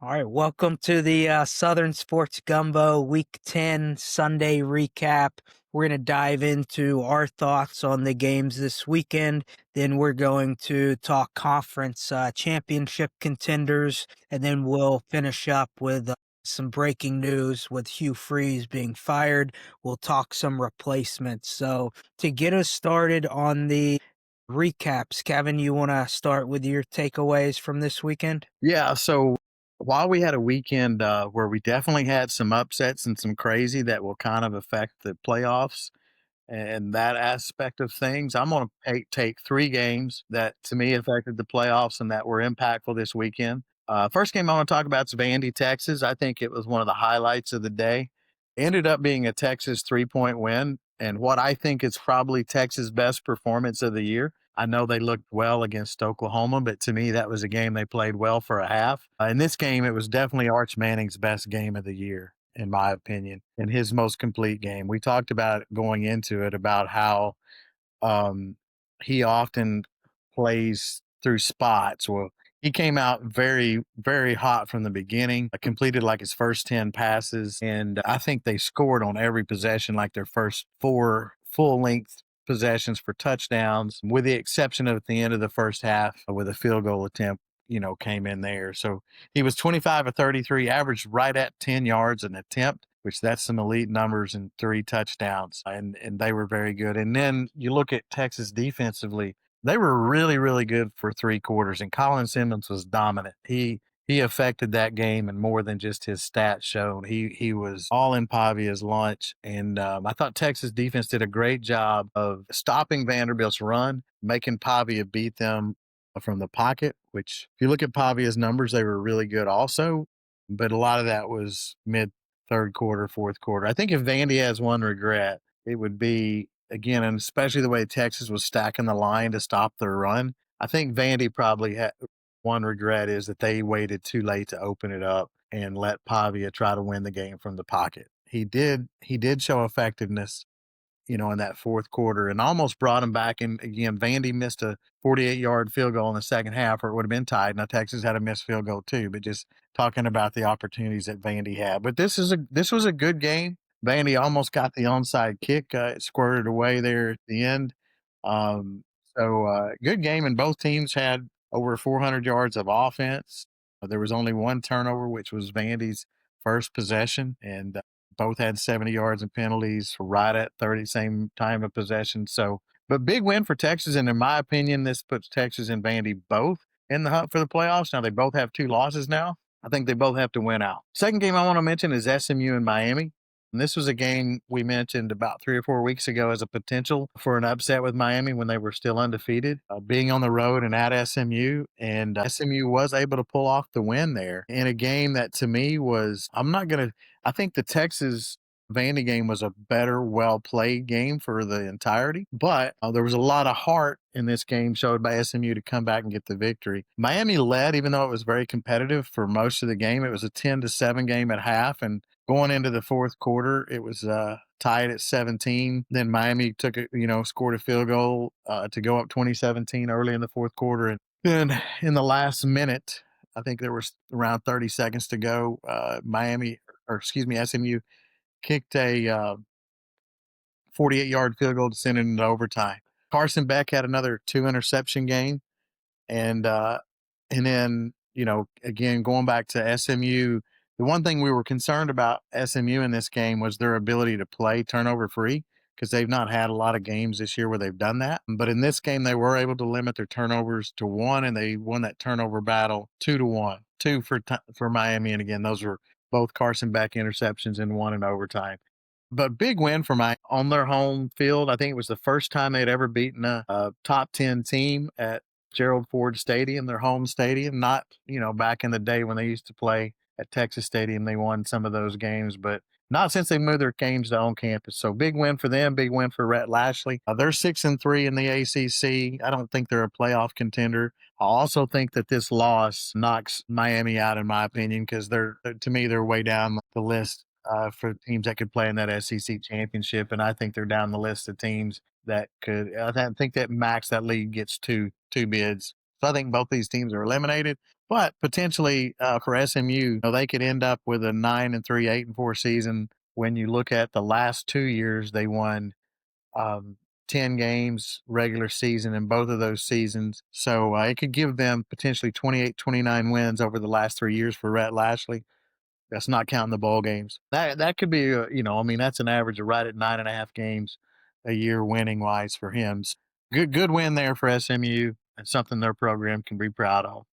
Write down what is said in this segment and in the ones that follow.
All right, welcome to the Southern Sports Gumbo Week 10 Sunday recap. We're going to dive into our thoughts on the games this weekend. Then we're going to talk conference championship contenders, and then we'll finish up with some breaking news with Hugh Freeze being fired. We'll talk some replacements. So to get us started on the recaps, Kevin, you want to start with your takeaways from this weekend? Yeah, so while we had a weekend where we definitely had some upsets and some crazy that will kind of affect the playoffs and that aspect of things, I'm going to take three games that to me affected the playoffs and that were impactful this weekend. First game I want to talk about is Vandy, Texas. I think it was one of the highlights of the day. Ended up being a Texas 3-point win, and what I think is probably Texas' best performance of the year. I know they looked well against Oklahoma, but to me, that was a game they played well for a half. In this game, it was definitely Arch Manning's best game of the year, in my opinion, and his most complete game. We talked about it going into it about how um, he often plays through spots. Well, he came out very, very hot from the beginning, completed like his first 10 passes. And I think they scored on every possession, like their first four full length possessions for touchdowns, with the exception of at the end of the first half with a field goal attempt, came in there. So he was 25 of 33, averaged right at 10 yards an attempt, which that's some elite numbers and three touchdowns. And they were very good. And then you look at Texas defensively, they were really, really good for three quarters. And Colin Simmons was dominant. He affected that game, and more than just his stats showed. He was all in Pavia's lunch, and I thought Texas defense did a great job of stopping Vanderbilt's run, making Pavia beat them from the pocket. Which, if you look at Pavia's numbers, they were really good also, but a lot of that was mid third quarter, fourth quarter. I think if Vandy has one regret, it would be again, and especially the way Texas was stacking the line to stop their run. I think Vandy probably had one regret is that they waited too late to open it up and let Pavia try to win the game from the pocket. He did show effectiveness, in that fourth quarter and almost brought him back. And again, Vandy missed a 48-yard field goal in the second half, or it would have been tied. Now Texas had a missed field goal too, but just talking about the opportunities that Vandy had. But this was a good game. Vandy almost got the onside kick. It squirted away there at the end. Good game, and both teams had over 400 yards of offense. There was only one turnover, which was Vandy's first possession, and both had 70 yards and penalties right at 30, same time of possession. So, but big win for Texas. And in my opinion, this puts Texas and Vandy both in the hunt for the playoffs. Now, they both have two losses now. I think they both have to win out. Second game I want to mention is SMU and Miami. And this was a game we mentioned about 3 or 4 weeks ago as a potential for an upset with Miami when they were still undefeated, being on the road and at SMU. And SMU was able to pull off the win there in a game that to me was, I think the Texas Vandy game was a better, well played game for the entirety, but there was a lot of heart in this game showed by SMU to come back and get the victory. Miami led, even though it was very competitive for most of the game. It was a 10-7 game at half, and going into the fourth quarter, it was tied at 17. Then Miami took it, scored a field goal to go up 2017 early in the fourth quarter, and then in the last minute, I think there was around 30 seconds to go. SMU kicked a 48-yard field goal to send it into overtime. Carson Beck had another two interception game, and then again going back to SMU, the one thing we were concerned about SMU in this game was their ability to play turnover free because they've not had a lot of games this year where they've done that. But in this game, they were able to limit their turnovers to one, and they won that turnover battle 2-1, two for Miami. And again, those were both Carson Beck interceptions and one in overtime. But big win for my on their home field. I think it was the first time they'd ever beaten a top 10 team at Gerald Ford Stadium, their home stadium. Not, back in the day when they used to play at Texas Stadium, they won some of those games, but not since they moved their games to on campus. So big win for them, big win for Rhett Lashley. They're 6-3 in the ACC. I don't think they're a playoff contender. I also think that this loss knocks Miami out, in my opinion, because to me, they're way down the list for teams that could play in that SEC championship. And I think they're down the list of teams that could. I think that max that league gets two bids. So I think both these teams are eliminated. But potentially for SMU, they could end up with a 9-3, 8-4 season. When you look at the last 2 years, they won um, 10 games regular season in both of those seasons. So it could give them potentially 28, 29 wins over the last 3 years for Rhett Lashley. That's not counting the bowl games. That could be, I mean, that's an average of right at 9.5 games a year winning wise for him. So good win there for SMU and something their program can be proud of.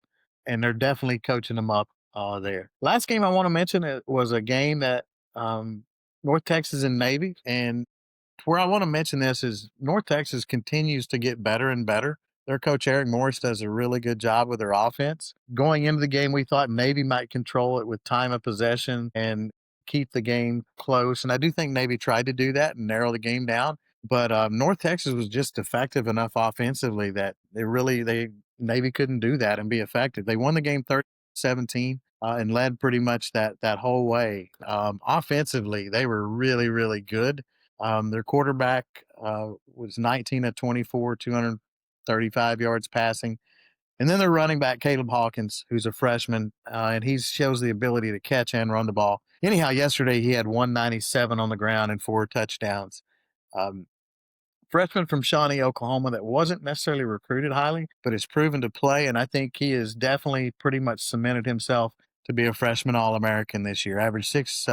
And they're definitely coaching them up there. Last game I want to mention was a game that North Texas and Navy. And where I want to mention this is North Texas continues to get better and better. Their coach Eric Morris does a really good job with their offense. Going into the game, we thought Navy might control it with time of possession and keep the game close. And I do think Navy tried to do that and narrow the game down. But North Texas was just effective enough offensively that they Navy couldn't do that and be effective. They won the game 30-17 and led pretty much that whole way. Offensively, they were really really good. Their quarterback was 19 of 24, 235 yards passing. And then their running back, Caleb Hawkins, who's a freshman, and he shows the ability to catch and run the ball. Anyhow, yesterday he had 197 on the ground and 4 touchdowns. Um, Freshman from Shawnee, Oklahoma, that wasn't necessarily recruited highly, but has proven to play. And I think he has definitely pretty much cemented himself to be a freshman All American this year. Averaged 6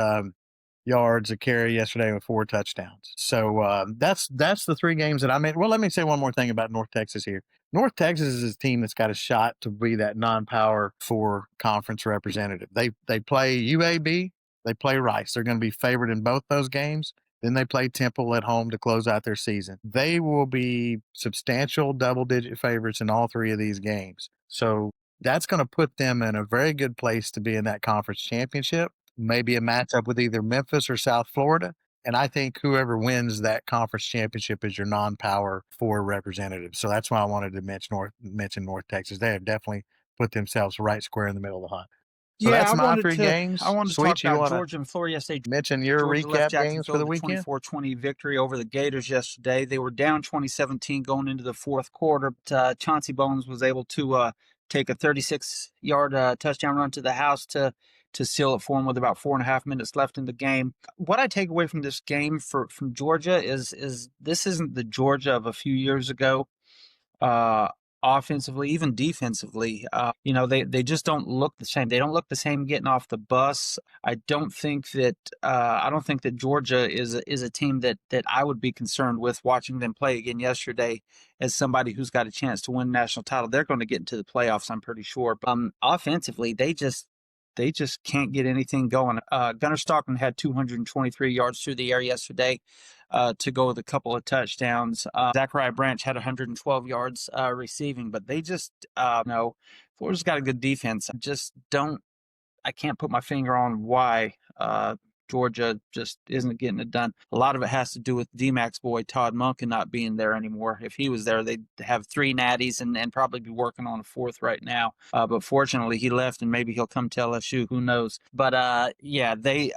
yards a carry yesterday with 4 touchdowns. So that's the 3 games that I made. Well, let me say one more thing about North Texas here. North Texas is a team that's got a shot to be that non-power 4 conference representative. They play UAB, they play Rice. They're going to be favored in both those games. Then they play Temple at home to close out their season. They will be substantial double-digit favorites in all 3 of these games. So that's going to put them in a very good place to be in that conference championship. Maybe a matchup with either Memphis or South Florida. And I think whoever wins that conference championship is your non-power 4 representative. So that's why I wanted to mention North Texas. They have definitely put themselves right square in the middle of the hunt. So Yeah, that's I my wanted 3 to I games. wanted to talk Sweet, you about want to Georgia and Florida yesterday. mention your Georgia left recap games for Jacksonville the with a weekend? 24-20 victory over the Gators yesterday. They were down 2017 going into the fourth quarter, but Chauncey Bones was able to take a 36-yard touchdown run to the house to seal it for him with about 4.5 minutes left in the game. What I take away from this game from Georgia is this isn't the Georgia of a few years ago. Uh, Offensively, even defensively, they just don't look the same. They don't look the same getting off the bus. I don't think that Georgia is a team that I would be concerned with watching them play again yesterday as somebody who's got a chance to win a national title. They're going to get into the playoffs, I'm pretty sure. But offensively, they just can't get anything going. Gunnar Stockton had 223 yards through the air yesterday to go with a couple of touchdowns. Zachariah Branch had 112 yards receiving, but they just, no, Florida's got a good defense. I can't put my finger on why Georgia just isn't getting it done. A lot of it has to do with DMAC's boy Todd Monken not being there anymore. If he was there, they'd have 3 natties and probably be working on a 4th right now. But fortunately, he left, and maybe he'll come to LSU. Who knows? But yeah, they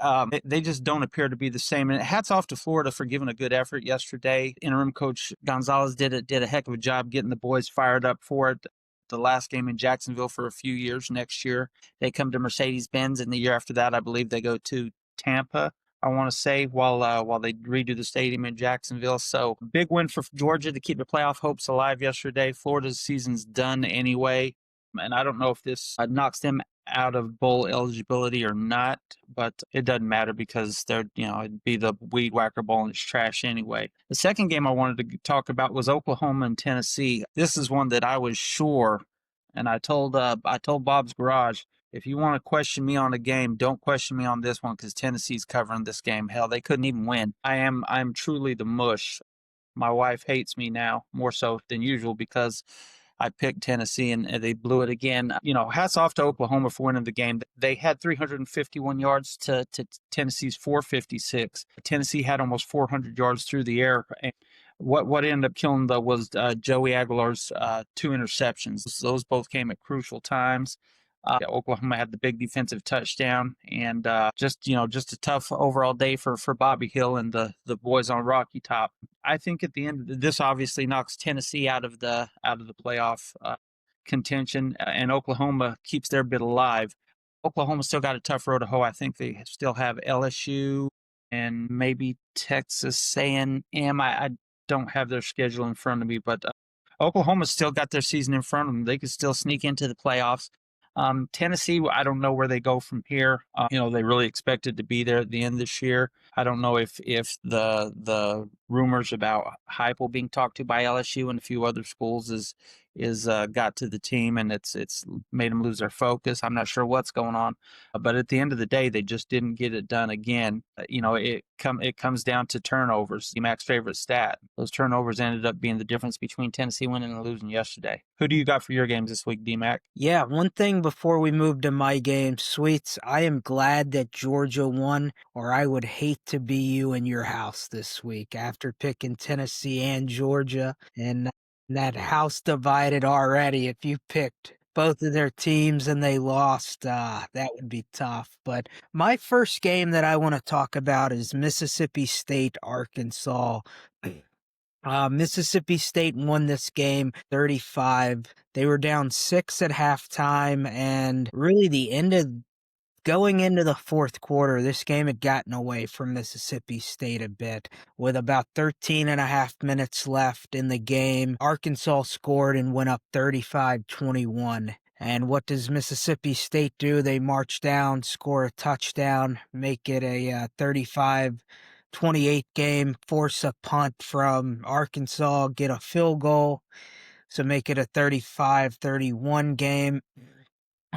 just don't appear to be the same. And hats off to Florida for giving a good effort yesterday. Interim coach Gonzalez did a heck of a job getting the boys fired up for it. The last game in Jacksonville for a few years. Next year, they come to Mercedes-Benz, and the year after that, I believe they go to Tampa, I want to say, while they redo the stadium in Jacksonville. So big win for Georgia to keep the playoff hopes alive yesterday. Florida's season's done anyway, and I don't know if this knocks them out of bowl eligibility or not, but it doesn't matter because it'd be the weed whacker bowl and it's trash anyway. The second game I wanted to talk about was Oklahoma and Tennessee. This is one that I was sure, and I told Bob's Garage, if you want to question me on a game, don't question me on this one because Tennessee's covering this game. Hell, they couldn't even win. I'm truly the mush. My wife hates me now more so than usual because I picked Tennessee and they blew it again. Hats off to Oklahoma for winning the game. They had 351 yards to Tennessee's 456. Tennessee had almost 400 yards through the air. And what ended up killing them was Joey Aguilar's 2 interceptions. Those both came at crucial times. Oklahoma had the big defensive touchdown, and just a tough overall day for Bobby Hill and the boys on Rocky Top. I think at the end of this obviously knocks Tennessee out of the playoff contention, and Oklahoma keeps their bid alive. Oklahoma still got a tough road to hoe. I think they still have LSU and maybe Texas A&M. I don't have their schedule in front of me, but Oklahoma's still got their season in front of them. They could still sneak into the playoffs. Tennessee, I don't know where they go from here. They really expected to be there at the end this year. I don't know if the rumors about Heupel being talked to by LSU and a few other schools is got to the team and it's made them lose their focus. I'm not sure what's going on, but at the end of the day, they just didn't get it done again. It comes down to turnovers. Mac's favorite stat. Those turnovers ended up being the difference between Tennessee winning and losing yesterday. Who do you got for your games this week, D-Mac? Yeah, one thing before we move to my game, Sweets, I am glad that Georgia won, or I would hate to be you in your house this week after picking Tennessee and Georgia, and that house divided already. If you picked both of their teams and they lost, that would be tough. But my first game that I want to talk about is Mississippi State, Arkansas. Mississippi State won this game 35. They were down 6 at halftime, and really going into the fourth quarter, this game had gotten away from Mississippi State a bit. With about 13 and a half minutes left in the game, Arkansas scored and went up 35-21. And what does Mississippi State do? They march down, score a touchdown, make it a 35-28 game, force a punt from Arkansas, get a field goal, so make it a 35-31 game,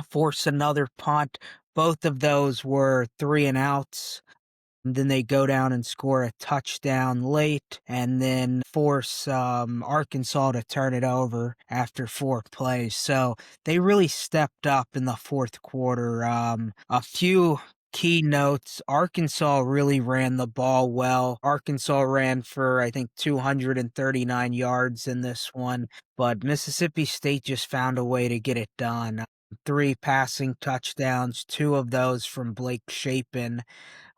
force another punt. Both of those were 3 and outs. Then they go down and score a touchdown late and then force Arkansas to turn it over after 4 plays. So they really stepped up in the fourth quarter. A few key notes: Arkansas really ran the ball well. Arkansas ran for, I think, 239 yards in this one, but Mississippi State just found a way to get it done. 3 passing touchdowns, 2 of those from Blake Shapen,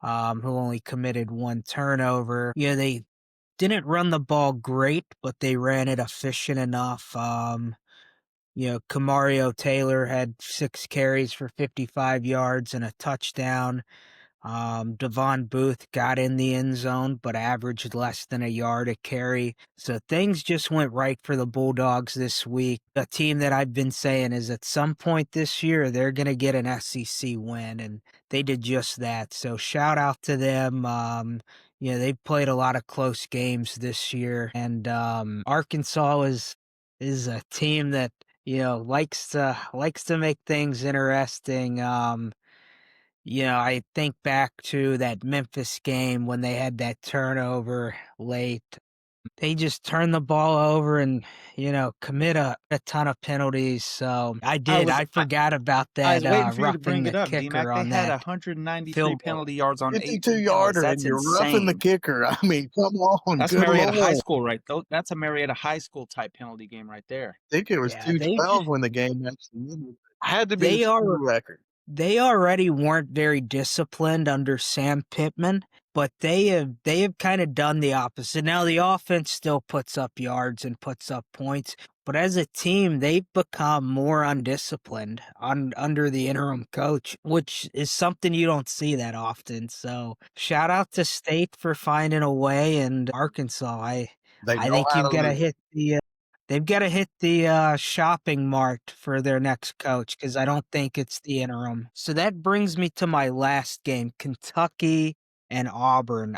who only committed 1 turnover. They didn't run the ball great, but they ran it efficient enough. Kamario Taylor had 6 carries for 55 yards and a touchdown. Devon Booth got in the end zone, but averaged less than a yard a carry. So things just went right for the Bulldogs this week. A team that I've been saying is at some point this year, they're going to get an SEC win, and they did just that. So shout out to them. They've played a lot of close games this year, and Arkansas is a team that likes to make things interesting. I think back to that Memphis game when they had that turnover late. They just turn the ball over and, commit a ton of penalties. So I forgot about I was that waiting for you to roughing bring it the up, kicker D-Mac. They on had that 193 field goal. penalty yards on 18 52 penalties. yarder and That's you're roughing the insane. kicker. I mean, come on. That's Good Marietta High Lord. School, right? That's a Marietta High School type penalty game right there. I think it was Yeah, 212 when the game actually ended. Had to be they the are school record. They already weren't very disciplined under Sam Pittman, but they have kind of done the opposite. Now the offense still puts up yards and puts up points, but as a team, they've become more undisciplined under the interim coach, which is something you don't see that often. So shout out to State for finding a way, and Arkansas. They I know think how you've to got to lose. hit the They've got to hit the shopping mart for their next coach because I don't think it's the interim. So that brings me to my last game, Kentucky and Auburn.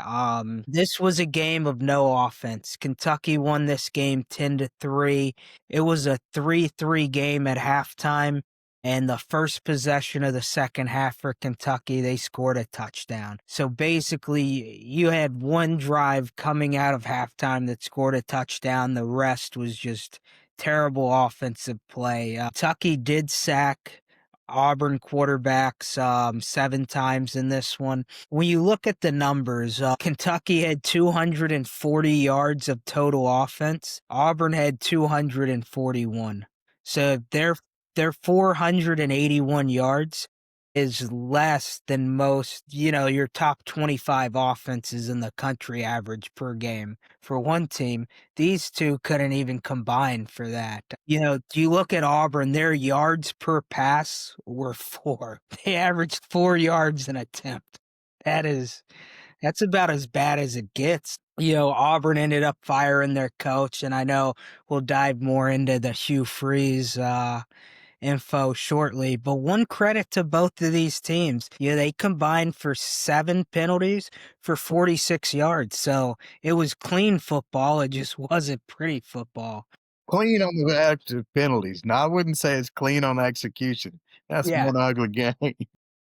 This was a game of no offense. Kentucky won this game 10-3. It was a 3-3 game at halftime. And the first possession of the second half for Kentucky, they scored a touchdown. So basically, you had one drive coming out of halftime that scored a touchdown. The rest was just terrible offensive play. Kentucky did sack Auburn quarterbacks 7 times in this one. When you look at the numbers, Kentucky had 240 yards of total offense. Auburn had 241. So they're 481 yards. is less than most, your top 25 offenses in the country average per game. For one team, these two couldn't even combine for that. You look at Auburn, their yards per pass were 4. They averaged 4 yards an attempt. That's about as bad as it gets. Auburn ended up firing their coach, and I know we'll dive more into the Hugh Freeze info shortly. But one credit to both of these teams, they combined for 7 penalties for 46 yards. So it was clean football. It just wasn't pretty football. Clean on the active penalties. Now, I wouldn't say it's clean on execution. That's Yeah. one ugly game.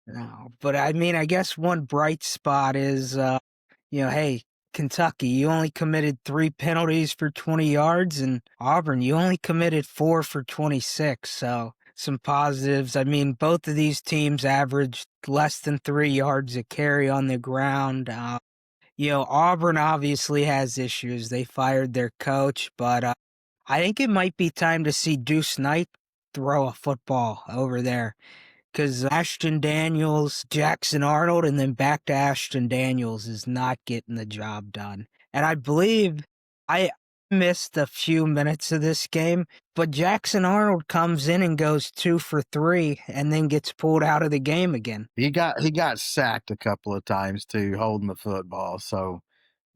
No, but I mean, I guess one bright spot is, hey, Kentucky, you only committed 3 penalties for 20 yards, and Auburn, you only committed 4 for 26. So some positives. I mean, both of these teams averaged less than 3 yards a carry on the ground. Auburn obviously has issues. They fired their coach, but I think it might be time to see Deuce Knight throw a football over there. Because Ashton Daniels, Jackson Arnold, and then back to Ashton Daniels is not getting the job done. And I believe I missed a few minutes of this game, but Jackson Arnold comes in and goes 2 for 3 and then gets pulled out of the game again. He got sacked a couple of times too, holding the football. So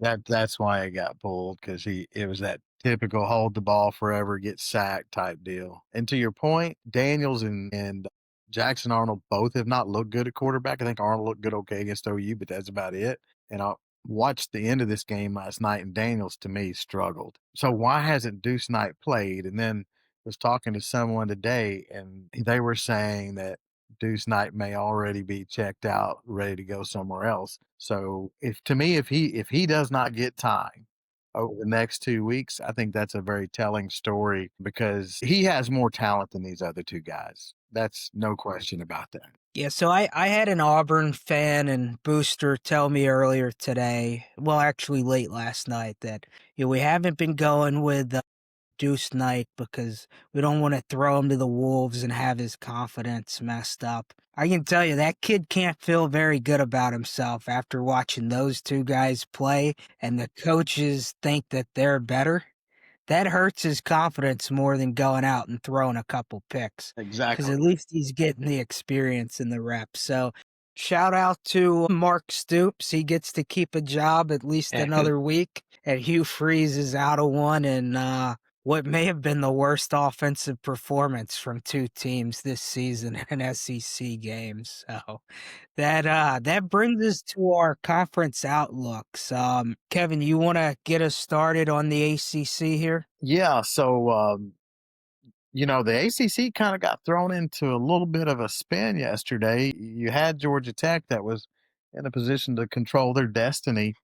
that's why it got pulled, because it was that typical hold the ball forever, get sacked type deal. And to your point, Daniels and Jackson Arnold both have not looked good at quarterback. I think Arnold looked good okay against OU, but that's about it. And I watched the end of this game last night, and Daniels to me struggled. So why hasn't Deuce Knight played? And then was talking to someone today, and they were saying that Deuce Knight may already be checked out, ready to go somewhere else. So if he does not get time over the next 2 weeks, I think that's a very telling story, because he has more talent than these other 2 guys. That's no question about that. Yeah, so I had an Auburn fan and booster tell me earlier today, well, actually late last night, that we haven't been going with Deuce Knight because we don't want to throw him to the wolves and have his confidence messed up. I can tell you that kid can't feel very good about himself after watching those 2 guys play, and the coaches think that they're better. That hurts his confidence more than going out and throwing a couple picks, because Exactly. at least he's getting the experience and the reps. So shout out to Mark Stoops. He gets to keep a job at least another week, and Hugh Freeze is out of one, and what may have been the worst offensive performance from 2 teams this season in SEC games. So that brings us to our conference outlooks. Kevin, you want to get us started on the ACC here? Yeah, so the ACC kind of got thrown into a little bit of a spin yesterday. You had Georgia Tech that was in a position to control their destiny,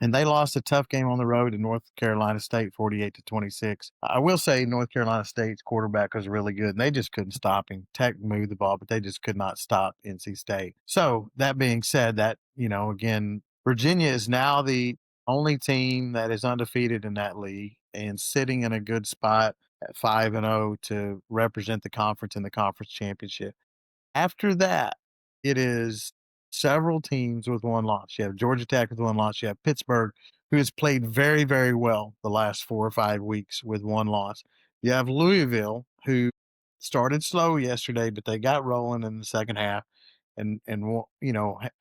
and they lost a tough game on the road to North Carolina State, 48-26. I will say North Carolina State's quarterback was really good, and they just couldn't stop him. Tech moved the ball, but they just could not stop NC State. So that being said, that again, Virginia is now the only team that is undefeated in that league and sitting in a good spot at 5-0 to represent the conference in the conference championship. After that, it is several teams with 1 loss. You have Georgia Tech with 1 loss. You have Pittsburgh, who has played very, very well the last 4 or 5 weeks with 1 loss. You have Louisville, who started slow yesterday, but they got rolling in the second half and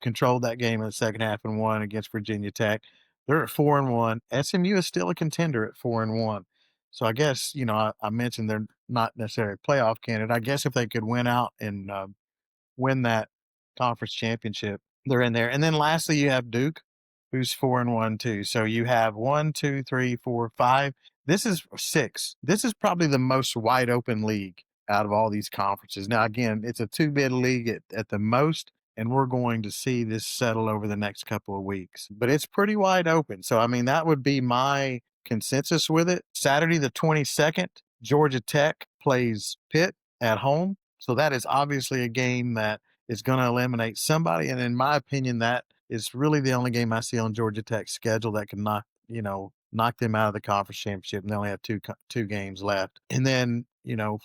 controlled that game in the second half and won against Virginia Tech. They're at 4-1. SMU is still a contender at 4-1. So I guess I mentioned they're not necessarily a playoff candidate. I guess if they could win out and win that conference championship, they're in there. And then lastly, you have Duke, who's 4-1 too. So you have 1, 2, 3, 4, 5. This is 6. This is probably the most wide open league out of all these conferences. Now, again, it's a 2-bid league at the most, and we're going to see this settle over the next couple of weeks. But it's pretty wide open. So, I mean, that would be my consensus with it. Saturday the 22nd, Georgia Tech plays Pitt at home. So that is obviously a game that is going to eliminate somebody. And in my opinion, that is really the only game I see on Georgia Tech's schedule that can knock them out of the conference championship. And they only have two games left. And then,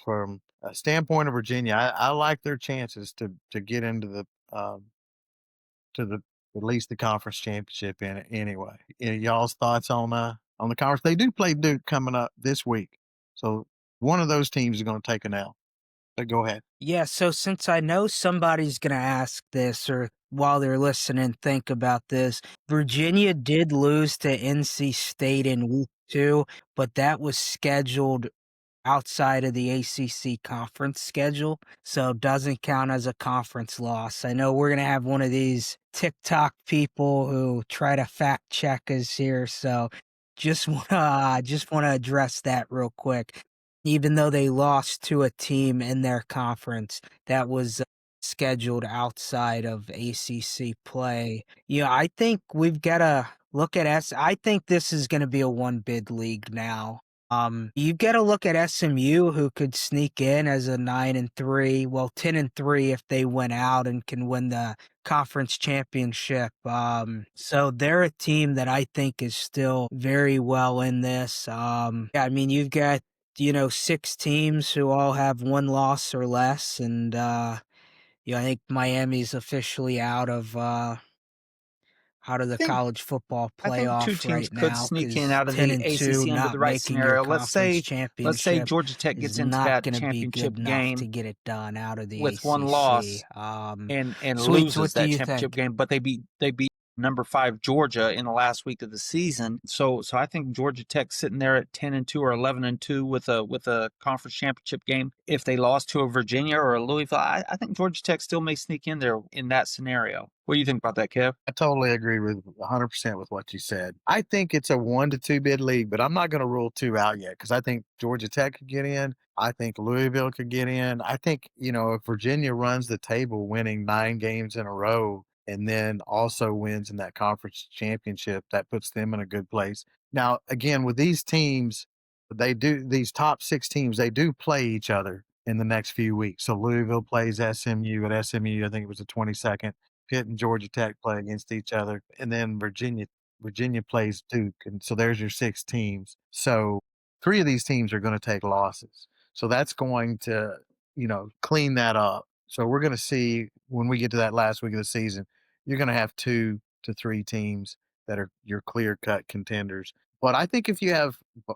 from standpoint of Virginia, I like their chances to get into the to the at least the conference championship in it anyway. Y'all's thoughts on the conference? They do play Duke coming up this week, so one of those teams is going to take an L. But go ahead. Yeah, so since I know somebody's going to ask this or while they're listening, think about this. Virginia did lose to NC State in week 2, but that was scheduled outside of the ACC conference schedule, so doesn't count as a conference loss. I know we're going to have one of these TikTok people who try to fact check us here, so just want to address that real quick. Even though they lost to a team in their conference that was scheduled outside of ACC play. Yeah, I think we've got to look at I think this is going to be a one bid league now. You got to look at SMU, who could sneak in as a 9-3, well 10-3 if they win out and can win the conference championship. So they're a team that I think is still very well in this. Yeah, I mean you've got 6 teams who all have one loss or less, and I think Miami's officially out of I the think college football I think two playoff teams right could now sneak in because out of ten the and two ACC under not the right making your scenario. conference Let's say championship Georgia Tech gets is into not that going to be good championship enough to game get it done out of the with one ACC. loss and Sweets, loses what do that you championship think? game, but they beat number 5 Georgia in the last week of the season. So I think Georgia Tech sitting there at 10-2 or 11-2 with a conference championship game. If they lost to a Virginia or a Louisville, I think Georgia Tech still may sneak in there in that scenario. What do you think about that, Kev? I totally agree with 100% with what you said. I think it's a 1 to 2 bid league, but I'm not going to rule 2 out yet because I think Georgia Tech could get in. I think Louisville could get in. I think, if Virginia runs the table winning 9 games in a row and then also wins in that conference championship, that puts them in a good place. Now, again, with these teams, these top 6 teams, they do play each other in the next few weeks. So Louisville plays SMU at SMU. I think it was the 22nd. Pitt and Georgia Tech play against each other, and then Virginia plays Duke, and so there's your 6 teams. So 3 of these teams are going to take losses. So that's going to clean that up. So we're going to see when we get to that last week of the season, you're going to have 2 to 3 teams that are your clear cut contenders. But I think if you have a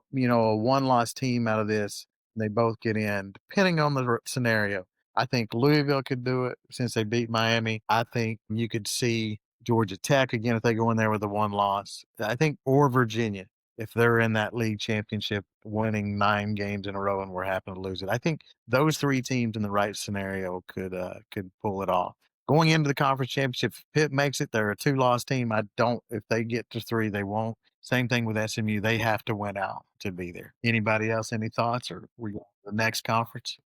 one loss team out of this, and they both get in, depending on the scenario. I think Louisville could do it since they beat Miami. I think you could see Georgia Tech again if they go in there with a one loss. I think or Virginia if they're in that league championship winning 9 games in a row and we're happen to lose it. I think those 3 teams in the right scenario could pull it off. Going into the conference championship, if Pitt makes it, they're a 2 loss team. I don't if they get to 3, they won't. Same thing with SMU. They have to win out to be there. Anybody else any thoughts or we go to the next conference?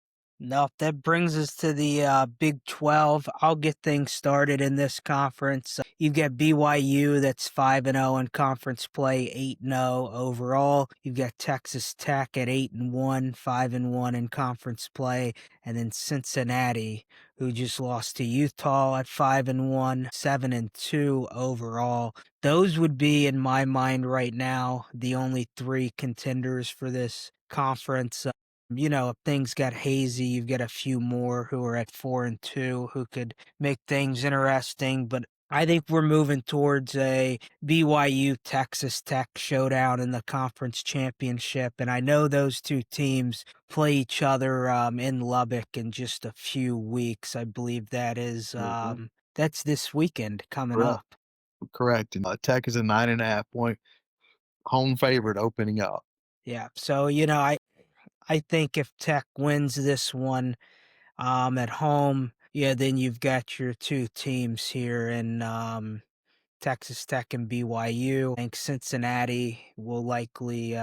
Nope, that brings us to the Big 12. I'll get things started in this conference. You've got BYU that's 5-0 in conference play, 8-0 overall. You've got Texas Tech at 8-1, 5-1 in conference play, and then Cincinnati, who just lost to Utah at 5-1, 7-2 overall. Those would be, in my mind right now, the only 3 contenders for this conference. If things got hazy, you've got a few more who are at 4-2 who could make things interesting. But I think we're moving towards a BYU Texas Tech showdown in the conference championship. And I know those 2 teams play each other in Lubbock in just a few weeks. I believe that's this weekend coming Correct. up. Correct. And Tech is a 9.5 point home favorite opening up. Yeah. So, I think if Tech wins this one, at home, yeah, then you've got your 2 teams here in Texas Tech and BYU. I think Cincinnati will likely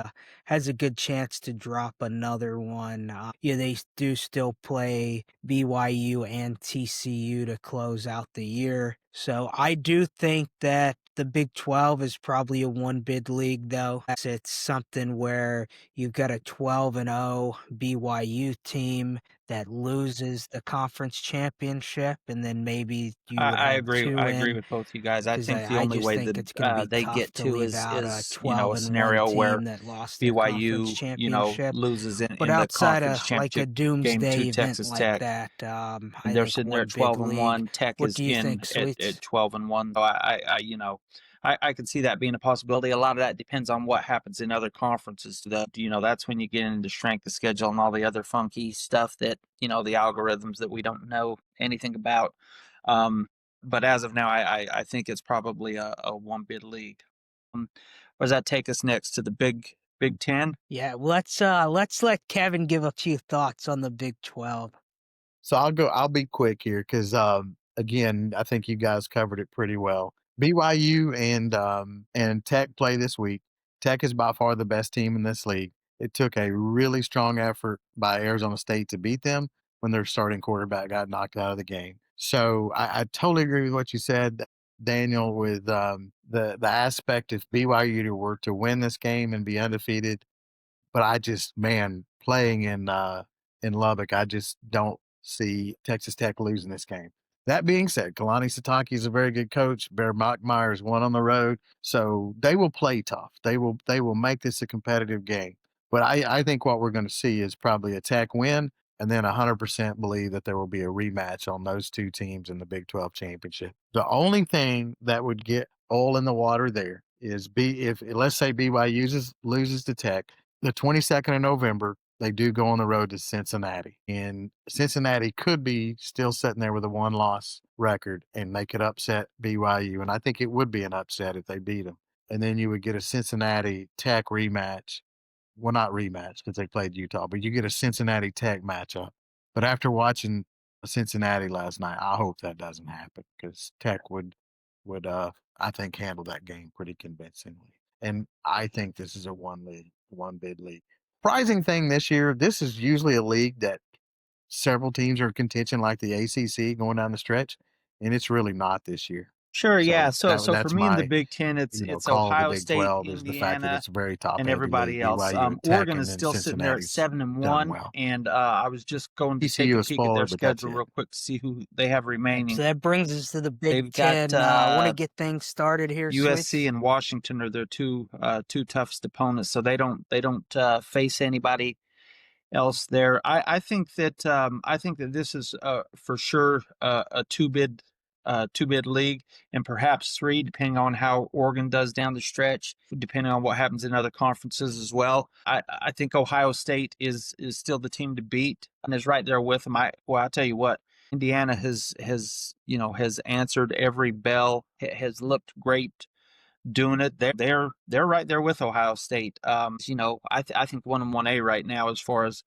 has a good chance to drop another one. Yeah, they do still play BYU and TCU to close out the year. So I do think that the Big 12 is probably a one bid league, though. It's something where you've got a 12-0 BYU team that loses the conference championship, and then maybe you would I have agree. 2 I agree in with both you guys. I 'cause think the I only just way think that it's gonna be they tough get to to leave out a is a 12-1 scenario where team that lost their conference BYU championship. loses But in the outside conference of, like, a championship game doomsday to event Texas like Tech. that, And I they're think sitting there one at big 12 and league. 1. Tech What is do you in think, Sweets? at 12 and 1. So I could see that being a possibility. A lot of that depends on what happens in other conferences. That's when you get into strength of schedule and all the other funky stuff that, the algorithms that we don't know anything about. Um, but as of now, I think it's probably a one bid league. Where does that take us next to the Big Ten? Yeah, let's let Kevin give a few thoughts on the Big 12. So I'll be quick here because again, I think you guys covered it pretty well. BYU and Tech play this week. Tech is by far the best team in this league. It took a really strong effort by Arizona State to beat them when their starting quarterback got knocked out of the game. So I totally agree with what you said, Daniel, with the aspect if BYU were to win this game and be undefeated, but I just, man, playing in Lubbock, I just don't see Texas Tech losing this game. That being said, Kalani Sitake is a very good coach. Bear Mockmeyer's won on the road, so they will play tough. They will make this a competitive game. But I think what we're going to see is probably a Tech win, and then 100% believe that there will be a rematch on those two teams in the Big 12 championship. The only thing that would get oil in the water there is if let's say BYU loses to Tech, the 22nd of November, they do go on the road to Cincinnati. And Cincinnati could be still sitting there with a one loss record and they could upset BYU. And I think it would be an upset if they beat them. And then you would get a Cincinnati Tech rematch. Well, not rematch because they played Utah, but you get a Cincinnati Tech matchup. But after watching Cincinnati last night, I hope that doesn't happen because Tech would I think handle that game pretty convincingly. And I think this is a one bid league. Surprising thing this year, this is usually a league that several teams are in contention, like the ACC going down the stretch, and it's really not this year. Sure, yeah. So So for that's me in the my Big Ten, it's call of the Ohio Big State, 12 is the fact that Indiana, it's a very top and heavy league. everybody else. BYU and Tech, Oregon and is then still sitting there at Cincinnati's 7 and 1, done well. and I was just going to take a TCU is peek at their spoiler, but that's schedule it. real quick to see who they have Yep, remaining. so that brings us to the Big They've got 10. Wanna get things started here, USC Sweets? and Washington are their two toughest opponents, so they don't face anybody else there. I think that this is for sure a two bid league, and perhaps three, depending on how Oregon does down the stretch, depending on what happens in other conferences as well. I think Ohio State is still the team to beat and is right there with them. I'll tell you what. Indiana has answered every bell, has looked great doing it. They're right there with Ohio State. I think 1-1A right now as far as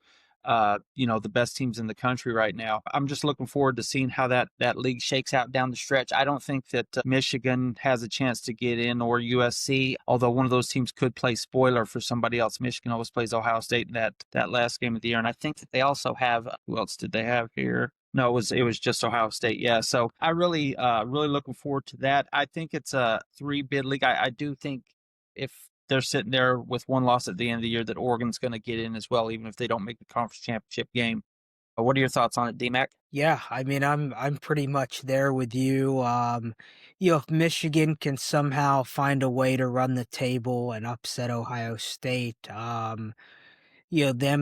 the best teams in the country right now. I'm just looking forward to seeing how that league shakes out down the stretch. I don't think that Michigan has a chance to get in, or USC, although one of those teams could play spoiler for somebody else. Michigan always plays Ohio State in that last game of the year, and I think that they also have, who else did they have here? No, it was just Ohio State. Yeah, so I really looking forward to that. I think it's a three bid league. I do think if they're sitting there with one loss at the end of the year, that Oregon's going to get in as well, even if they don't make the conference championship game. What are your thoughts on it, DMAC? Yeah, I mean, I'm pretty much there with you. If Michigan can somehow find a way to run the table and upset Ohio State, them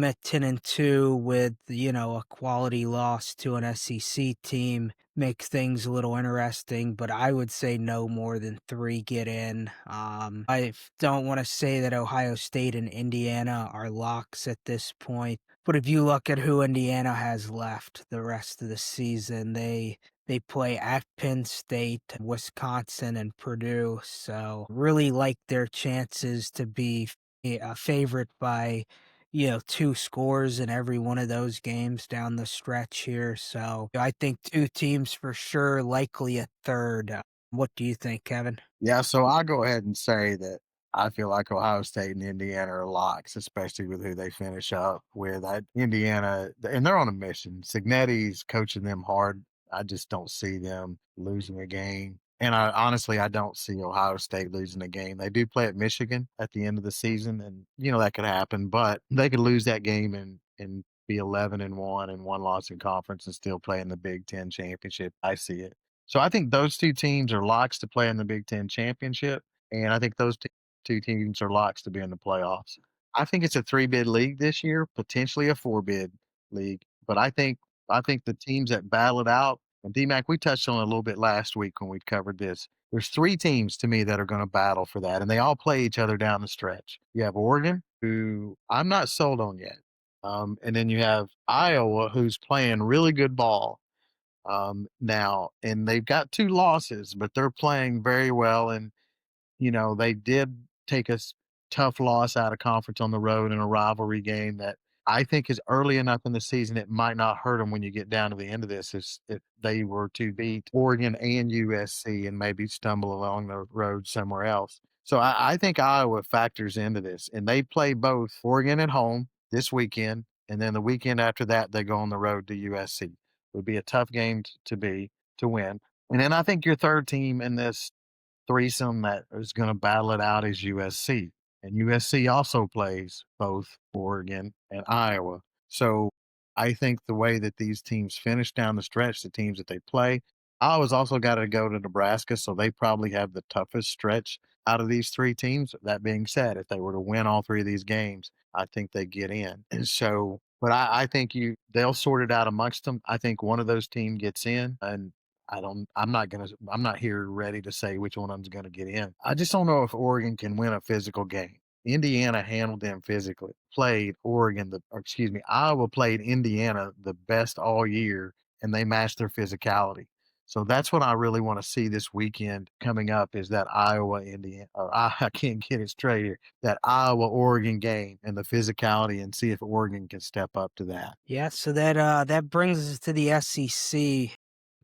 at 10-2 with, a quality loss to an SEC team makes things a little interesting, but I would say no more than 3 get in. I don't want to say that Ohio State and Indiana are locks at this point, but if you look at who Indiana has left the rest of the season, they play at Penn State, Wisconsin, and Purdue, so really like their chances to be a favorite by 2 scores in every one of those games down the stretch here. So I think 2 teams for sure, likely a third. What do you think, Kevin? Yeah, so I'll go ahead and say that I feel like Ohio State and Indiana are locks, especially with who they finish up with. Indiana, and they're on a mission. Signetti's coaching them hard. I just don't see them losing a game. And I don't see Ohio State losing a game. They do play at Michigan at the end of the season, and that could happen. But they could lose that game and be 11-1 and one loss in conference and still play in the Big Ten championship. I see it. So I think those two teams are locks to play in the Big Ten championship, and I think those two teams are locks to be in the playoffs. I think it's a three bid league this year, potentially a four bid league, but I think the teams that battle it out. And DMAC, we touched on it a little bit last week when we covered this. There's three teams to me that are going to battle for that, and they all play each other down the stretch. You have Oregon, who I'm not sold on yet. And then you have Iowa, who's playing really good ball now, and they've got two losses, but they're playing very well. And they did take a tough loss out of conference on the road in a rivalry game that I think is early enough in the season. It might not hurt them when you get down to the end of this if they were to beat Oregon and USC and maybe stumble along the road somewhere else. So I think Iowa factors into this, and they play both Oregon at home this weekend, and then the weekend after that they go on the road to USC. It would be a tough game to win. And then I think your third team in this threesome that is going to battle it out is USC. And USC also plays both Oregon and Iowa. So I think the way that these teams finish down the stretch, the teams that they play, Iowa's also got to go to Nebraska. So they probably have the toughest stretch out of these three teams. That being said, if they were to win all three of these games, I think they get in. And so, but I think they'll sort it out amongst them. I think one of those teams gets in, and I'm not here ready to say which one of them's gonna get in. I just don't know if Oregon can win a physical game. Indiana handled them physically. Iowa played Indiana the best all year, and they matched their physicality. So that's what I really want to see this weekend coming up is that Iowa Indiana. Or I can't get it straight here. That Iowa Oregon game and the physicality, and see if Oregon can step up to that. Yeah, so that brings us to the SEC.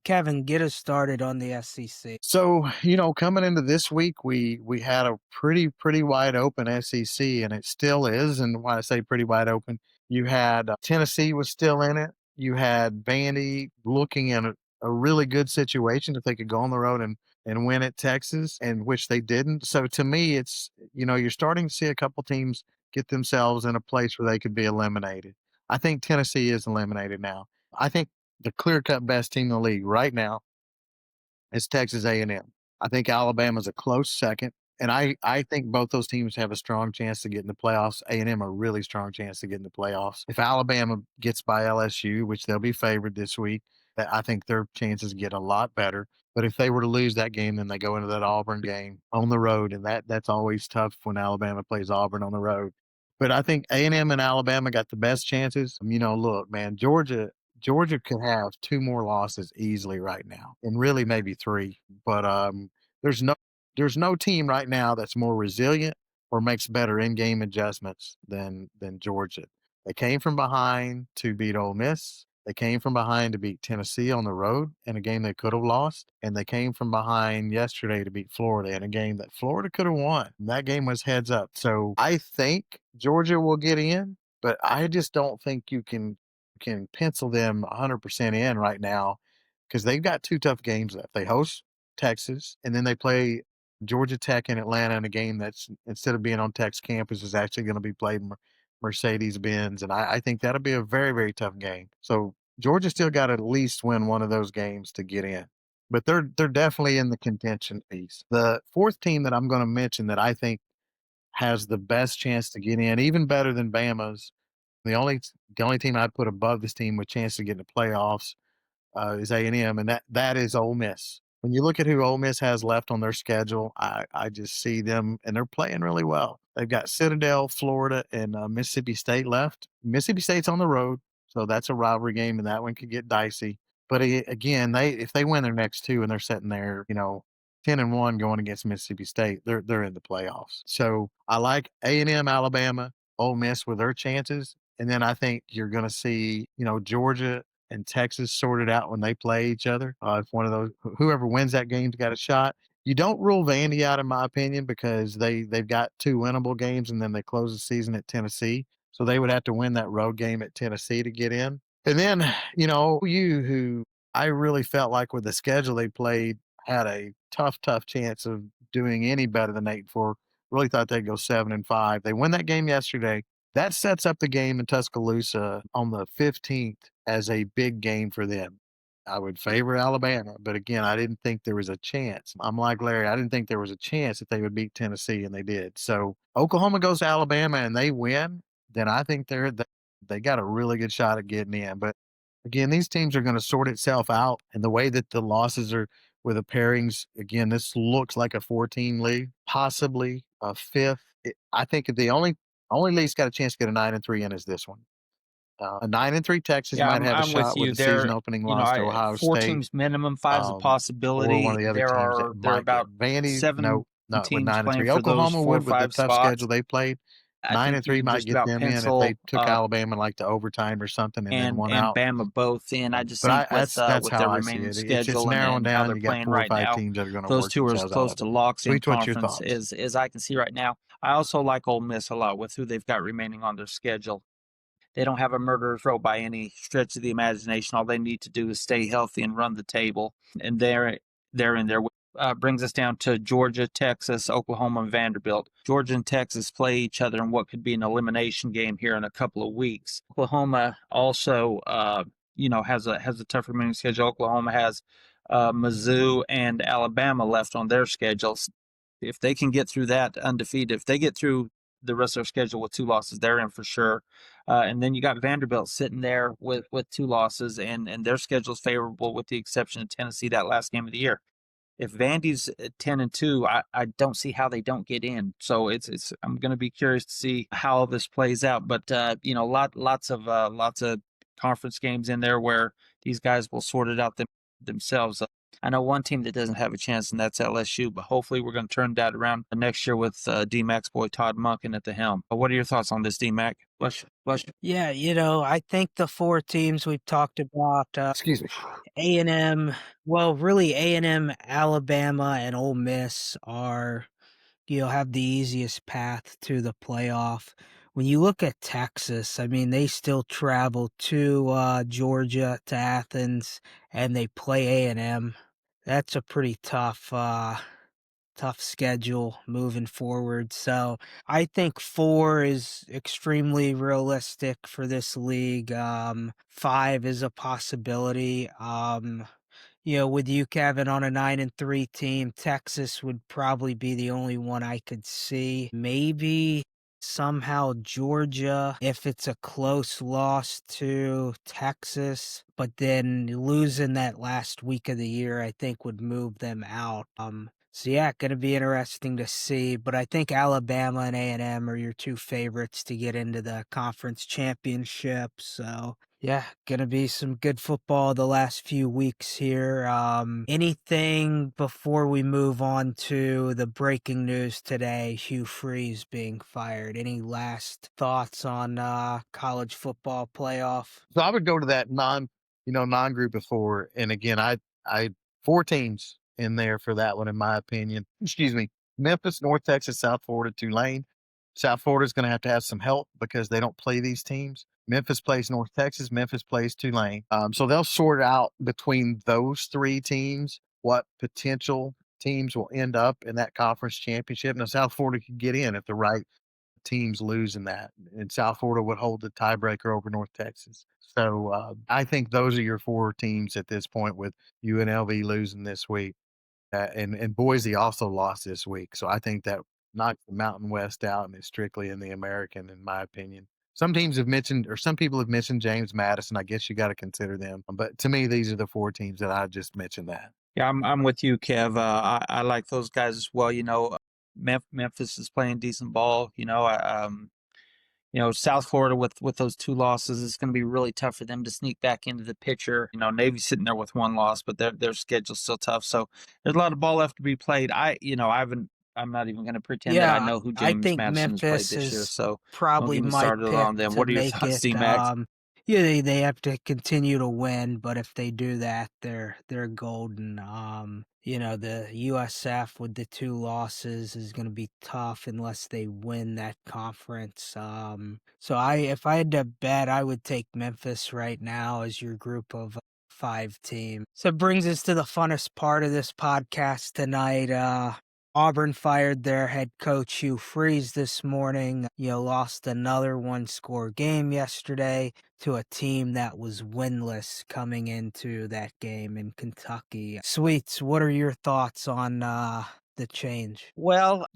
Kevin, get us started on the SEC. So, coming into this week, we had a pretty wide open SEC, and it still is. And when I say pretty wide open, you had Tennessee was still in it. You had Vandy looking in a really good situation if they could go on the road and win at Texas, and which they didn't. So to me, it's you're starting to see a couple teams get themselves in a place where they could be eliminated. I think Tennessee is eliminated now. I think the clear cut best team in the league right now is Texas A&M. I think Alabama's a close second, and I think both those teams have a strong chance to get in the playoffs. A&M a really strong chance to get in the playoffs. If Alabama gets by LSU, which they'll be favored this week, I think their chances get a lot better. But if they were to lose that game, then they go into that Auburn game on the road, and that's always tough when Alabama plays Auburn on the road. But I think A&M and Alabama got the best chances. Look, man, Georgia could have two more losses easily right now, and really maybe three. But there's no there's no team right now that's more resilient or makes better in-game adjustments than Georgia. They came from behind to beat Ole Miss. They came from behind to beat Tennessee on the road in a game they could have lost, and they came from behind yesterday to beat Florida in a game that Florida could have won. And that game was heads up. So I think Georgia will get in, but I just don't think you can pencil them 100% in right now because they've got two tough games left. They host Texas, and then they play Georgia Tech in Atlanta in a game that's instead of being on Tech's campus is actually going to be played Mercedes Benz, and I think that'll be a very very tough game. So Georgia still got to at least win one of those games to get in, but they're definitely in the contention piece. The fourth team that I'm going to mention that I think has the best chance to get in, even better than Bama's, the only the only team I'd put above this team with chance to get in the playoffs is A&M, and that is Ole Miss. When you look at who Ole Miss has left on their schedule, I just see them, and they're playing really well. They've got Citadel, Florida, and Mississippi State left. Mississippi State's on the road, so that's a rivalry game, and that one could get dicey. But again, if they win their next two and they're sitting there, 10-1 going against Mississippi State, they're in the playoffs. So I like A&M, Alabama, Ole Miss with their chances, and then I think you're going to see, Georgia and Texas sorted out when they play each other. If one of those, whoever wins that game's got a shot. You don't rule Vandy out, in my opinion, because they've got two winnable games, and then they close the season at Tennessee. So they would have to win that road game at Tennessee to get in. And then, who I really felt like with the schedule they played had a tough chance of doing any better than 8-4. Really thought they'd go 7-5. They win that game yesterday. that sets up the game in Tuscaloosa on the 15th as a big game for them. I would favor Alabama, but again, I didn't think there was a chance. I'm like Larry, I didn't think there was a chance that they would beat Tennessee, and they did. So Oklahoma goes to Alabama and they win, then I think they got a really good shot at getting in. But again, these teams are going to sort itself out, and the way that the losses are with the pairings, again, this looks like a 14 league, possibly a fifth. I think the only league's got a chance to get a 9-3 in is this one. A 9-3 Texas Yeah, might have a I'm with shot with you. the season There, opening loss to Ohio four State, teams minimum, five's a or one possibility. of the other teams that There are might get about Vandy. No, 7 not with teams playing 9-3. for those Oklahoma 4 or would with the 5 tough schedule spots. they played. I Nine think and you three can might just get about them in if they pencil took Alabama like to overtime or something and then won and out. Bama both in. I just But think that's with how their I see remaining it. It's schedule narrowing and how down. they're You got playing 4 or right 5 now, teams that are going to those work two are as themselves out close of to it. locks in Sweet, what's your conference thoughts? as I can see right now. I also like Ole Miss a lot with who they've got remaining on their schedule. They don't have a murderer's row by any stretch of the imagination. All they need to do is stay healthy and run the table, and they're in there. Brings us down to Georgia, Texas, Oklahoma, and Vanderbilt. Georgia and Texas play each other in what could be an elimination game here in a couple of weeks. Oklahoma also, has a tough remaining schedule. Oklahoma has Mizzou and Alabama left on their schedules. If they can get through that undefeated, if they get through the rest of their schedule with 2 losses, they're in for sure. And then you got Vanderbilt sitting there with 2 losses, and their schedule's favorable with the exception of Tennessee that last game of the year. If Vandy's 10-2, I don't see how they don't get in. So it's I'm going to be curious to see how this plays out. But lots of conference games in there where these guys will sort it out themselves. I know one team that doesn't have a chance, and that's LSU. But hopefully, we're going to turn that around next year with D-Mac's boy Todd Monken at the helm. What are your thoughts on this, D-Mac? Bless you. Yeah, I think the 4 teams we've talked about, Excuse me. A&M, well, really A&M, Alabama, and Ole Miss are, have the easiest path to the playoff. When you look at Texas, I mean, they still travel to Georgia, to Athens, and they play A&M. That's a pretty tough schedule moving forward. So I think 4 is extremely realistic for this league. 5 is a possibility. With you, Kevin, on a 9-3 team, Texas would probably be the only one I could see. Maybe somehow Georgia, if it's a close loss to Texas, but then losing that last week of the year, I think would move them out. So yeah, going to be interesting to see. But I think Alabama and A&M are your 2 favorites to get into the conference championship. So yeah, gonna be some good football the last few weeks here. Anything before we move on to the breaking news today, Hugh Freeze being fired? Any last thoughts on college football playoff? So I would go to that non-group of 4, and again, I 4 teams in there for that one, in my opinion. Excuse me. Memphis, North Texas, South Florida, Tulane. South Florida's going to have some help because they don't play these teams. Memphis plays North Texas. Memphis plays Tulane. So they'll sort out between those 3 teams what potential teams will end up in that conference championship. Now, South Florida could get in if the right teams lose in that, and South Florida would hold the tiebreaker over North Texas. So I think those are your 4 teams at this point, with UNLV losing this week, and Boise also lost this week. So I think that knocks the Mountain West out and is strictly in the American, in my opinion. Some teams have mentioned, or some people have mentioned James Madison. I guess you got to consider them. But to me, these are the 4 teams that I just mentioned that. Yeah, I'm with you, Kev. I like those guys as well. Memphis is playing decent ball. South Florida with those 2 losses, it's going to be really tough for them to sneak back into the picture. Navy's sitting there with 1 loss, but their schedule's still tough. So there's a lot of ball left to be played. I'm not even going to pretend that I Yeah, know who I James think Madison has played Memphis this year. is So don't probably get me my started pick on them. to What are your make thoughts, it. D-Max? Yeah, they have to continue to win, but if they do that, they're golden. The USF with the 2 losses is going to be tough unless they win that conference. So if I had to bet, I would take Memphis right now as your group of 5 teams. So it brings us to the funnest part of this podcast tonight. Auburn fired their head coach Hugh Freeze this morning. Lost another one-score game yesterday to a team that was winless coming into that game in Kentucky. Sweets, what are your thoughts on the change? Well,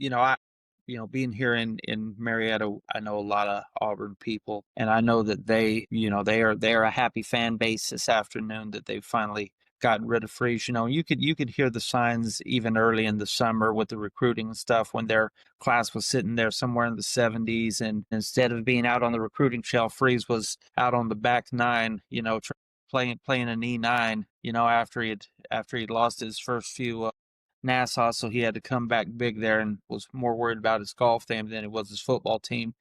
being here in Marietta, I know a lot of Auburn people, and I know that they are a happy fan base this afternoon that they've finally gotten rid of Freeze. You could hear the signs even early in the summer with the recruiting and stuff when their class was sitting there somewhere in the 70s, and instead of being out on the recruiting shelf, Freeze was out on the back nine, playing an E9, after he'd lost his first few Nassau, so he had to come back big there and was more worried about his golf team than it was his football team.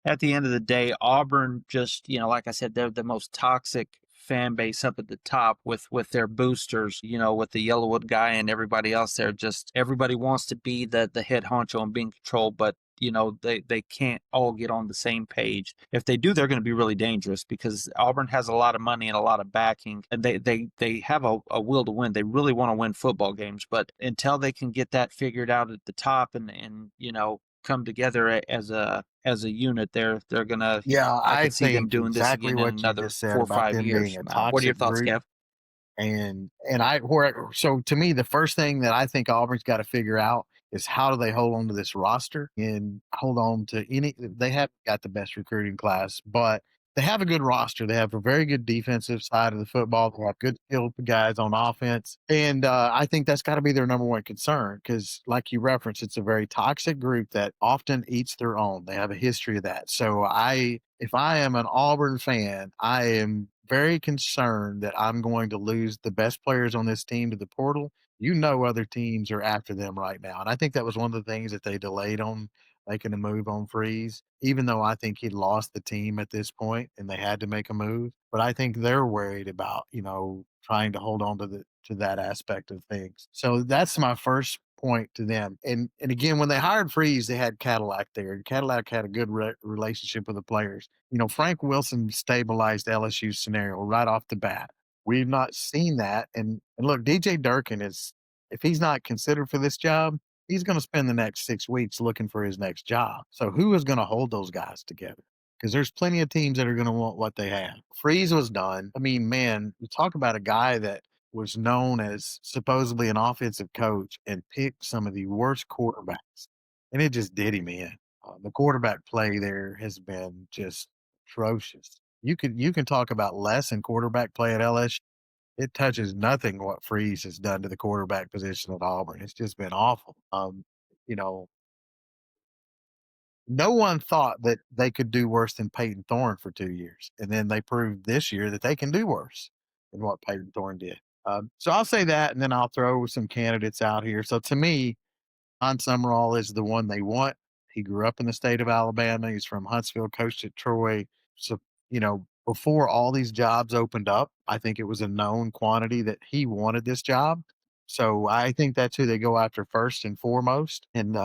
At the end of the day, Auburn just, like I said, they're the most toxic fan base up at the top with their boosters, with the Yellowwood guy and everybody else there. Just everybody wants to be the head honcho and be in control, but they can't all get on the same page. If they do, they're going to be really dangerous because Auburn has a lot of money and a lot of backing, and they have a will to win. They really want to win football games, but until they can get that figured out at the top and come together as a unit, they're gonna. Yeah, I I could see them think doing this exactly again in what you another just said four or about five them being years a from now. What are your toxic thoughts, group. Kev? And I where so to me, the first thing that I think Auburn's got to figure out is how do they hold on to this roster and hold on to any. They haven't got the best recruiting class, but they have a good roster. They have a very good defensive side of the football. They have good skilled guys on offense, and I think that's got to be their number one concern because, like you referenced, it's a very toxic group that often eats their own. They have a history of that. So if I am an Auburn fan, I am very concerned that I'm going to lose the best players on this team to the portal. Other teams are after them right now. And I think that was one of the things that they delayed on making a move on Freeze, even though I think he'd lost the team at this point and they had to make a move. But I think they're worried about, trying to hold on to that aspect of things. So that's my first point to them. And again, when they hired Freeze, they had Cadillac there. And Cadillac had a good relationship with the players. Frank Wilson stabilized LSU's scenario right off the bat. We've not seen that. And look, DJ Durkin is, if he's not considered for this job, he's going to spend the next 6 weeks looking for his next job. So who is going to hold those guys together? Because there's plenty of teams that are going to want what they have. Freeze was done. I mean, man, you talk about a guy that was known as supposedly an offensive coach and picked some of the worst quarterbacks, and it just did him in. The quarterback play there has been just atrocious. You can talk about less in quarterback play at LSU. It touches nothing what Freeze has done to the quarterback position at Auburn. It's just been awful. You know, no one thought that they could do worse than Peyton Thorne for 2 years, and then they proved this year that they can do worse than what Peyton Thorne did. So I'll say that, and then I'll throw some candidates out here. So to me, Don Summerall is the one they want. He grew up in the state of Alabama. He's from Huntsville, coached at Troy. So, before all these jobs opened up, I think it was a known quantity that he wanted this job. So I think that's who they go after first and foremost. And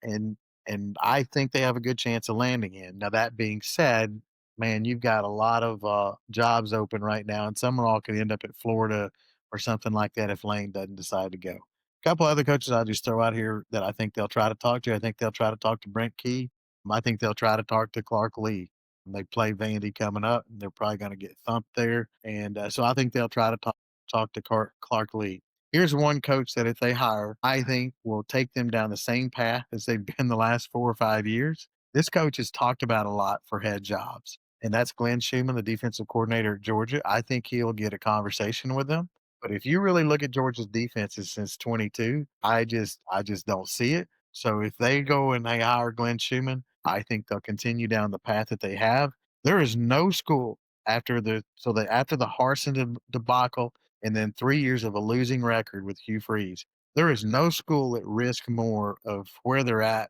and I think they have a good chance of landing in. Now that being said, man, you've got a lot of jobs open right now, and Summerall could end up at Florida or something like that if Lane doesn't decide to go. A couple other coaches I'll just throw out here that I think they'll try to talk to. I think they'll try to talk to Brent Key. I think they'll try to talk to Clark Lee. And they play Vandy coming up, and they're probably going to get thumped there. And so I think they'll try to talk to Clark Lee. Here's one coach that if they hire, I think will take them down the same path as they've been the last 4 or 5 years. This coach is talked about a lot for head jobs, and that's Glenn Schumann, the defensive coordinator at Georgia. I think he'll get a conversation with them. But if you really look at Georgia's defenses since 22, I just don't see it. So if they go and they hire Glenn Schumann, I think they'll continue down the path that they have. There is no school after the Harsin debacle and then 3 years of a losing record with Hugh Freeze. There is no school at risk more of where they're at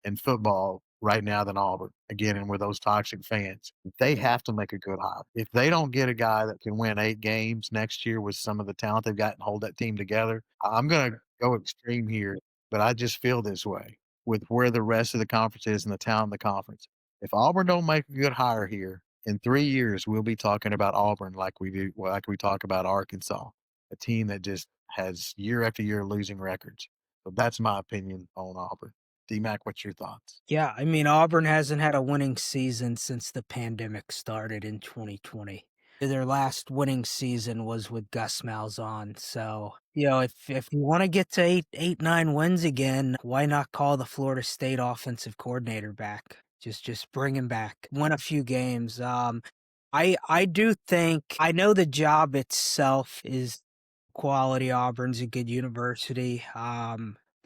in football right now than Auburn. Again, and with those toxic fans, they have to make a good hire. If they don't get a guy that can win 8 games next year with some of the talent they've got and hold that team together, I'm going to go extreme here, but I just feel this way with where the rest of the conference is and the talent in the conference. If Auburn don't make a good hire here, in 3 years we'll be talking about Auburn like we talk about Arkansas, a team that just has year after year losing records. So that's my opinion on Auburn. D-Mac, what's your thoughts? Yeah, I mean, Auburn hasn't had a winning season since the pandemic started in 2020. Their last winning season was with Gus Malzahn. So, if you want to get to nine wins again, why not call the Florida State offensive coordinator back? Just bring him back. Win a few games. I do think I know the job itself is quality. Auburn's a good university.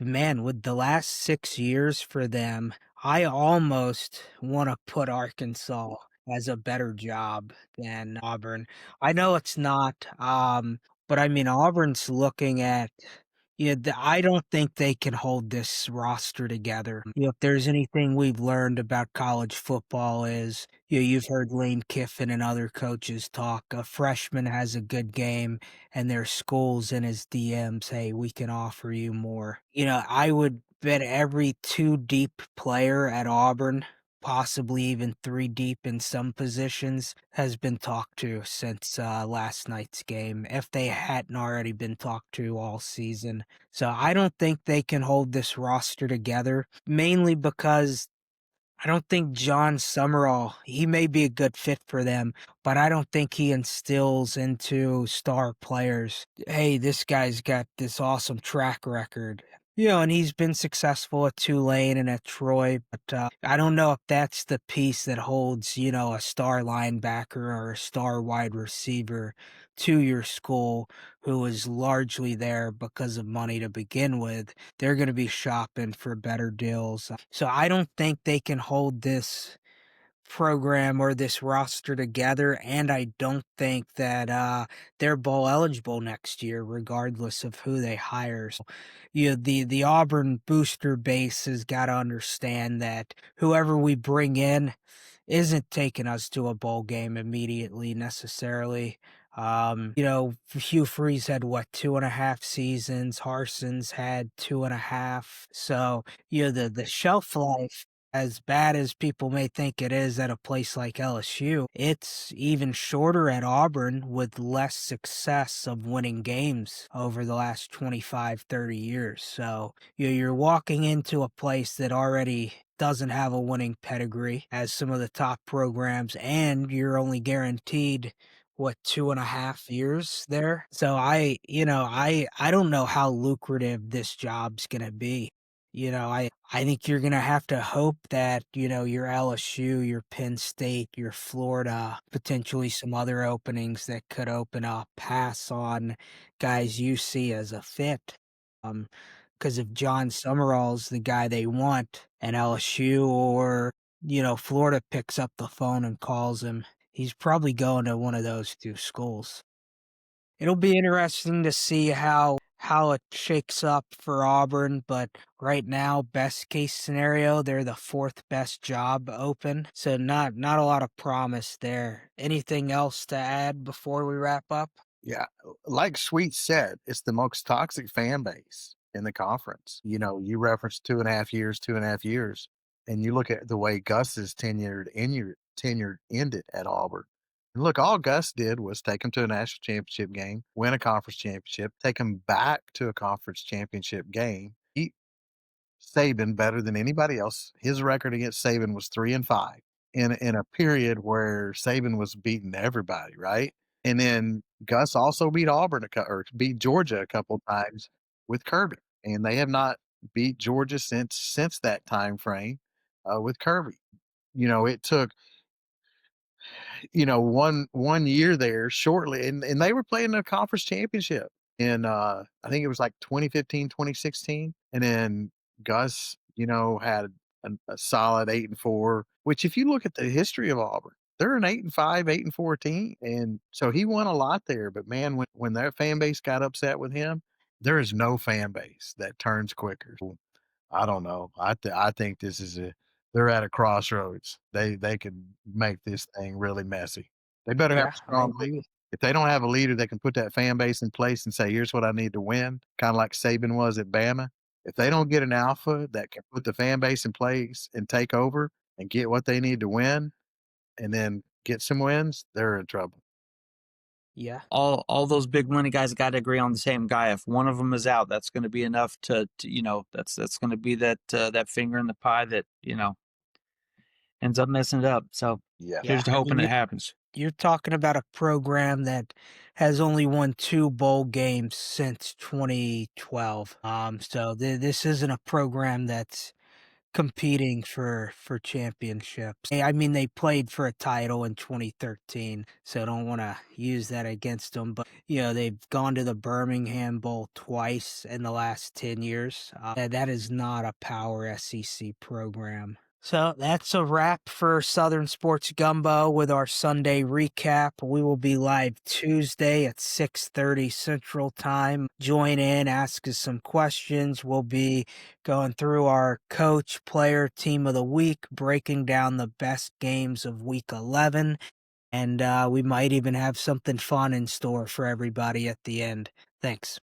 Man, with the last 6 years for them, I almost want to put Arkansas as a better job than Auburn. I know it's not, but I mean Auburn's looking at. Yeah, I don't think they can hold this roster together. If there's anything we've learned about college football is, you've heard Lane Kiffin and other coaches talk. A freshman has a good game, and their schools and his DMs, hey, we can offer you more. I would bet every two deep player at Auburn, possibly even three deep in some positions, has been talked to since last night's game, if they hadn't already been talked to all season. So I don't think they can hold this roster together, mainly because I don't think John Summerall, he may be a good fit for them, but I don't think he instills into star players, hey, this guy's got this awesome track record. And he's been successful at Tulane and at Troy, but I don't know if that's the piece that holds, a star linebacker or a star wide receiver to your school who is largely there because of money to begin with. They're going to be shopping for better deals. So I don't think they can hold this program or this roster together, and I don't think that they're bowl eligible next year, regardless of who they hire. So, the Auburn booster base has got to understand that whoever we bring in isn't taking us to a bowl game immediately necessarily. Hugh Freeze had what, 2.5 seasons. Harson's had 2.5. So, the shelf life, as bad as people may think it is at a place like LSU, it's even shorter at Auburn with less success of winning games over the last 25, 30 years. So you're walking into a place that already doesn't have a winning pedigree as some of the top programs, and you're only guaranteed what, 2.5 years there. So I don't know how lucrative this job's gonna be. I think you're gonna have to hope that, your LSU, your Penn State, your Florida, potentially some other openings that could open up, pass on guys you see as a fit. Because if John Summerall's the guy they want and LSU or, Florida picks up the phone and calls him, he's probably going to one of those two schools. It'll be interesting to see how it shakes up for Auburn, but right now, best case scenario, they're the fourth best job open, so not a lot of promise there. Anything else to add before we wrap up? Yeah, like Sweet said, it's the most toxic fan base in the conference. You referenced 2.5 years, 2.5 years, and you look at the way Gus's tenure ended at Auburn. And look, all Gus did was take him to a national championship game, win a conference championship, take him back to a conference championship game, beat Saban better than anybody else. His record against Saban was 3-5 in a period where Saban was beating everybody, right? And then Gus also beat or beat Georgia a couple times with Kirby, and they have not beat Georgia since that time frame with Kirby. It took one year there shortly, and they were playing a conference championship in I think it was like 2015, 2016, and then Gus, had a solid 8-4. Which, if you look at the history of Auburn, they're an 8-5, 8-4 team, and so he won a lot there. But man, when that fan base got upset with him, there is no fan base that turns quicker. I don't know. I think this is they're at a crossroads. They could make this thing really messy. They better have Yeah, a I strong leader. agree. If they don't have a leader that can put that fan base in place and say, "Here's what I need to win," kinda like Saban was at Bama. If they don't get an alpha that can put the fan base in place and take over and get what they need to win, and then get some wins, they're in trouble. Yeah. All those big money guys got to agree on the same guy. If one of them is out, that's going to be enough to that's going to be that finger in the pie that ends up messing it up. So Yeah. Yeah. here's to I hoping mean, it happens. you're talking about a program that has only won 2 bowl games since 2012. So this isn't a program that's competing for championships. I mean, they played for a title in 2013, so I don't want to use that against them. But they've gone to the Birmingham Bowl twice in the last 10 years. That is not a power SEC program. So that's a wrap for Southern Sports Gumbo with our Sunday recap. We will be live Tuesday at 6:30 Central Time. Join in, ask us some questions. We'll be going through our coach, player, team of the week, breaking down the best games of week 11, and we might even have something fun in store for everybody at the end. Thanks.